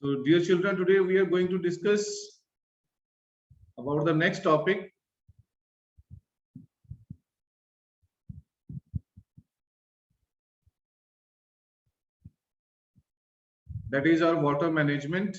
So, dear children, today we are going to discuss about the next topic. That is our water management.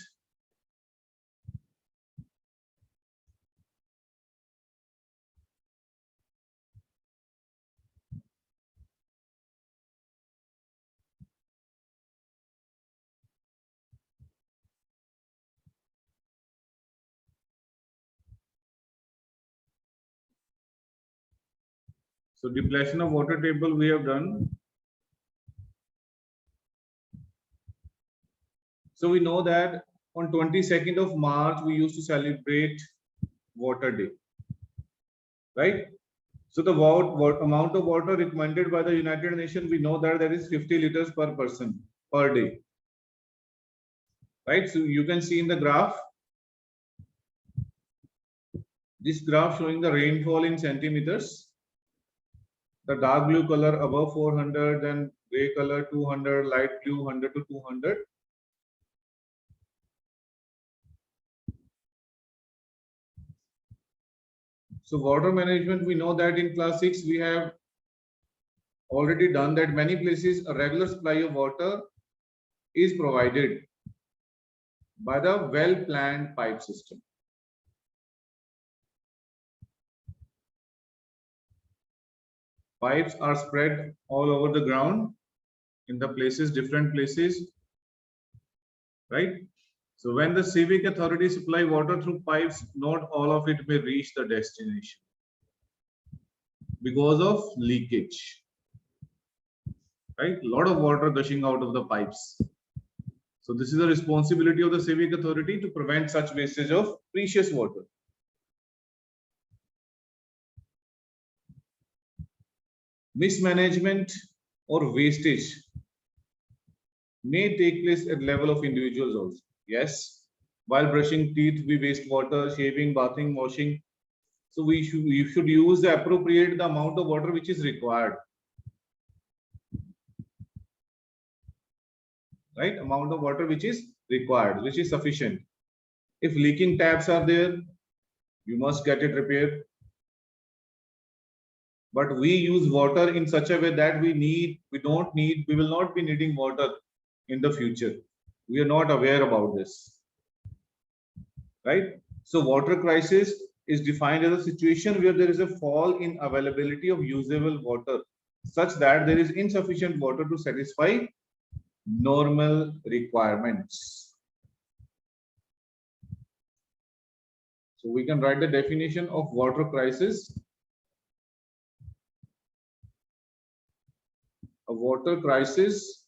So, depletion of water table we have done. So, we know that on 22nd of March, we used to celebrate Water Day, right? So, the amount of water recommended by the United Nations, we know that is 50 liters per person per day, right? So, you can see in the graph, this graph showing the rainfall in centimeters. The dark blue color above 400, then gray color 200, light blue 100 to 200. So water management, we know that in class 6 we have already done that many places a regular supply of water is provided by the well-planned pipe system. Pipes are spread all over the ground in the places, different places, right? So when the civic authority supply water through pipes, not all of it may reach the destination because of leakage, right? A lot of water gushing out of the pipes. So this is the responsibility of the civic authority to prevent such wastage of precious water. Mismanagement or wastage may take place at level of individuals also. Yes, while brushing teeth, we waste water, shaving, bathing, washing. So you should use the appropriate amount of water which is required. Right? Amount of water which is required, which is sufficient. If leaking taps are there, you must get it repaired. But we use water in such a way that we will not be needing water in the future. We are not aware about this, right? So water crisis is defined as a situation where there is a fall in availability of usable water such that there is insufficient water to satisfy normal requirements. So we can write the definition of water crisis. A water crisis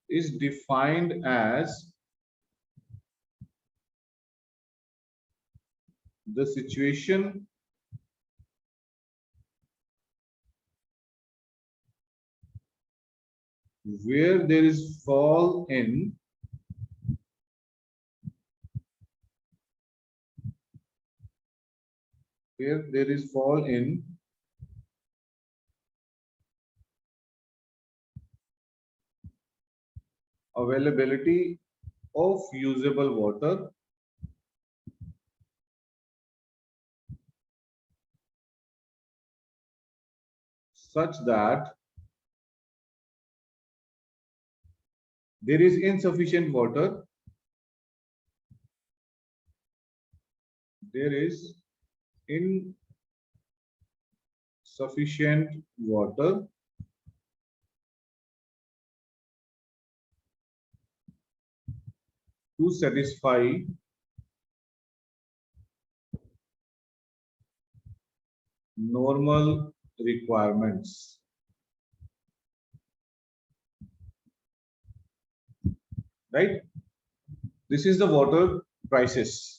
is defined as the situation where there is fall in availability of usable water such that there is insufficient water. There is insufficient water to satisfy normal requirements. Right? This is the water crisis.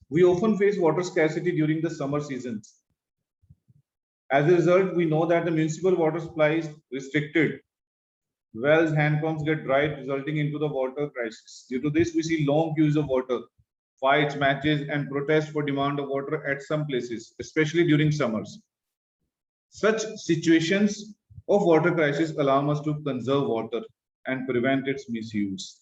We often face water scarcity during the summer seasons. As a result, we know that the municipal water supply is restricted. Wells, hand pumps get dried, resulting into the water crisis. Due to this, we see long queues of water, fights, matches, and protests for demand of water at some places, especially during summers. Such situations of water crisis allow us to conserve water and prevent its misuse.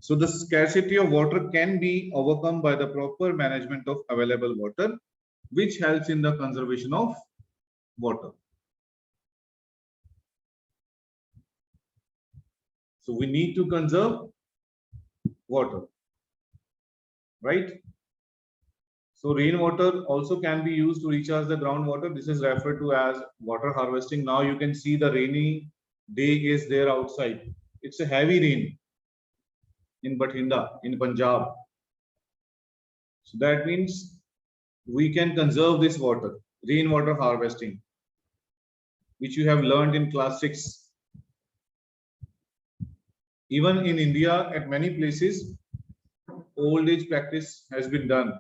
So the scarcity of water can be overcome by the proper management of available water, which helps in the conservation of water. So we need to conserve water, right? So rainwater also can be used to recharge the groundwater. This is referred to as water harvesting. Now you can see the rainy day is there outside. It's a heavy rain in Bathinda, in Punjab. So that means we can conserve this water, rainwater harvesting, which you have learned in class 6. Even in India, at many places, old age practice has been done.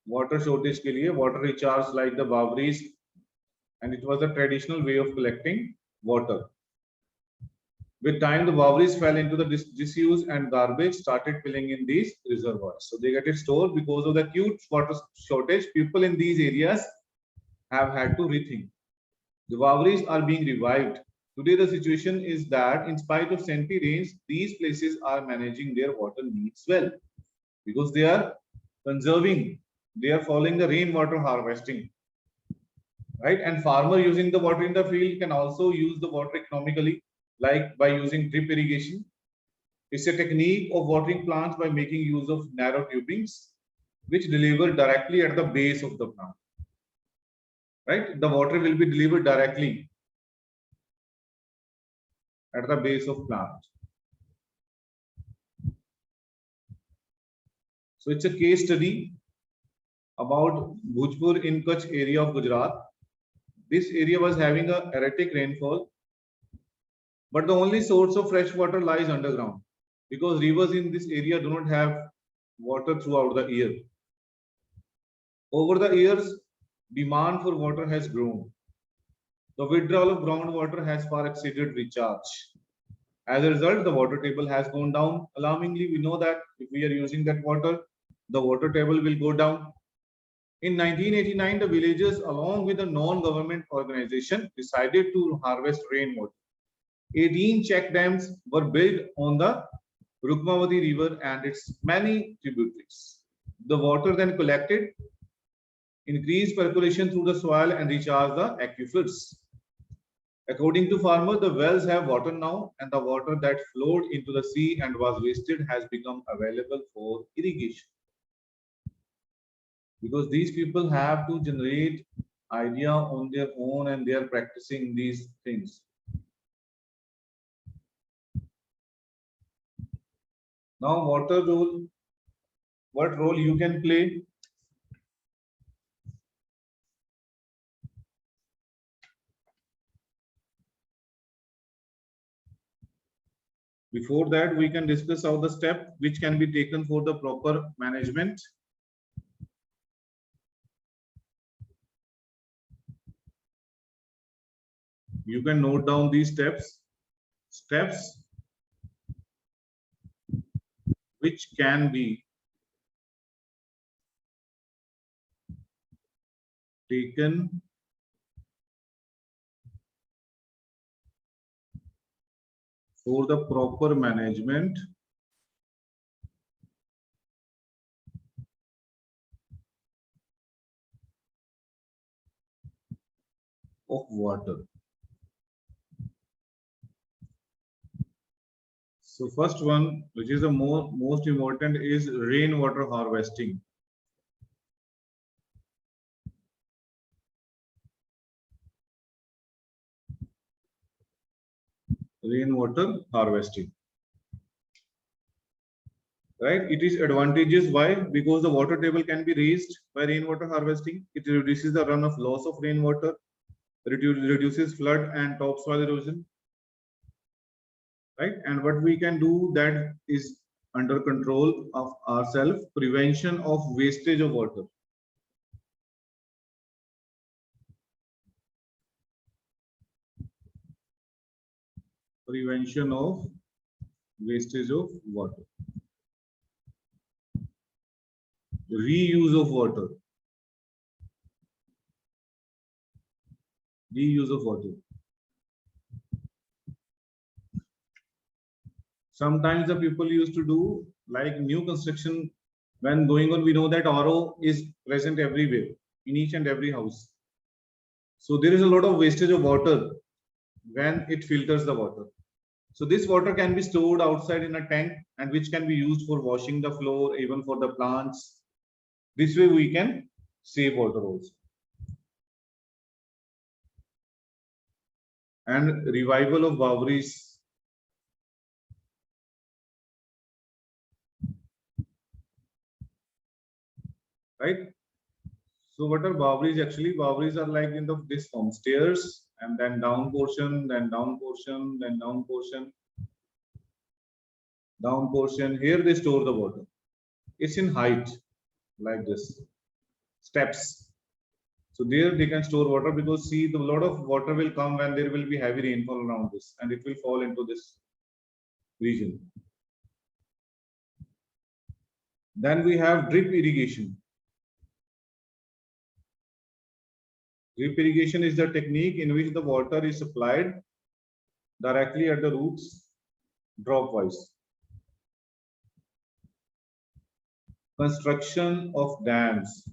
Water shortage ke liye, water recharge like the Babris, and it was a traditional way of collecting water. With time, the Babris fell into the disuse and garbage started filling in these reservoirs. So they get it stored because of the acute water shortage. People in these areas have had to rethink. The Babris are being revived. Today, the situation is that in spite of scanty rains, these places are managing their water needs well because they are conserving. They are following the rainwater harvesting, right? And farmer using the water in the field can also use the water economically, like by using drip irrigation. It's a technique of watering plants by making use of narrow tubings, which deliver directly at the base of the plant, right? The water will be delivered directly at the base of plant. So it's a case study about Bhojpur in Kutch area of Gujarat. This area was having a erratic rainfall, but the only source of fresh water lies underground because rivers in this area do not have water throughout the year. Over the years, demand for water has grown. The withdrawal of groundwater has far exceeded recharge. As a result, the water table has gone down. Alarmingly, we know that if we are using that water, the water table will go down. In 1989, the villagers, along with a non-government organization, decided to harvest rainwater. 18 check dams were built on the Rukmavati River and its many tributaries. The water then collected, increased percolation through the soil and recharged the aquifers. According to farmers, the wells have water now, and the water that flowed into the sea and was wasted has become available for irrigation. Because these people have to generate idea on their own and they are practicing these things. Now, what role you can play? Before that, we can discuss how the step which can be taken for the proper management. You can note down these steps which can be taken for the proper management of water. So first one, which is the most important, is rainwater harvesting. Rainwater harvesting. Right? It is advantageous. Why? Because the water table can be raised by rainwater harvesting. It reduces the run of loss of rainwater, reduces flood and topsoil erosion. Right? And what we can do that is under control of ourselves, prevention of wastage of water. Prevention of wastage of water. reuse of water. Reuse of water. Sometimes the people used to do like new construction when going on. We know that RO is present everywhere in each and every house. So there is a lot of wastage of water when it filters the water. So this water can be stored outside in a tank and which can be used for washing the floor, even for the plants. This way we can save water also. And revival of Bawris. Right? So what are Bawris actually? Bawris are like in this form, stairs and then down portion, then down portion, then down portion, down portion. Here they store the water. It's in height like this, steps. So there they can store water because see the lot of water will come when there will be heavy rainfall around this and it will fall into this region. Then we have drip irrigation. Drip irrigation is the technique in which the water is supplied directly at the roots, dropwise. Construction of dams.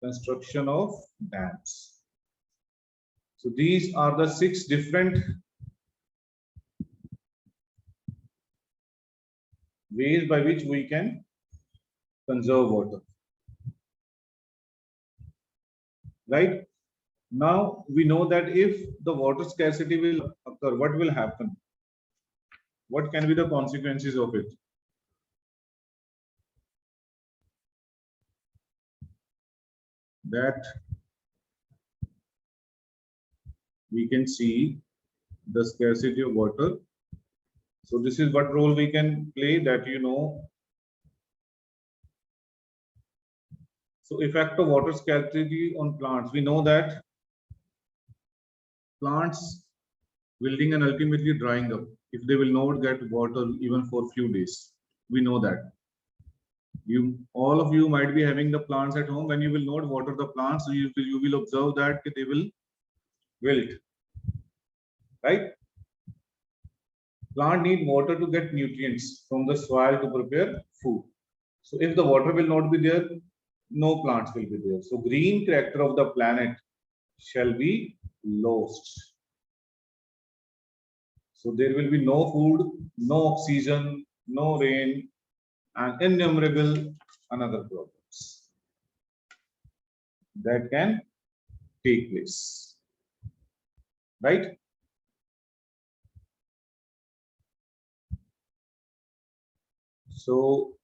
Construction of dams. So these are the 6 different ways by which we can conserve water. Right? Now we know that if the water scarcity will occur, what will happen? What can be the consequences of it? That we can see the scarcity of water. So this is what role we can play, that you know. So effect of water scarcity on plants. We know that plants wilting and ultimately drying up if they will not get water even for a few days. We know that. All of you might be having the plants at home. When you will not water the plants, you will observe that they will wilt. Right? Plant need water to get nutrients from the soil to prepare food. So if the water will not be there, no plants will be there. So green character of the planet shall be lost. So there will be no food, no oxygen, no rain, and innumerable another problems that can take place. Right? So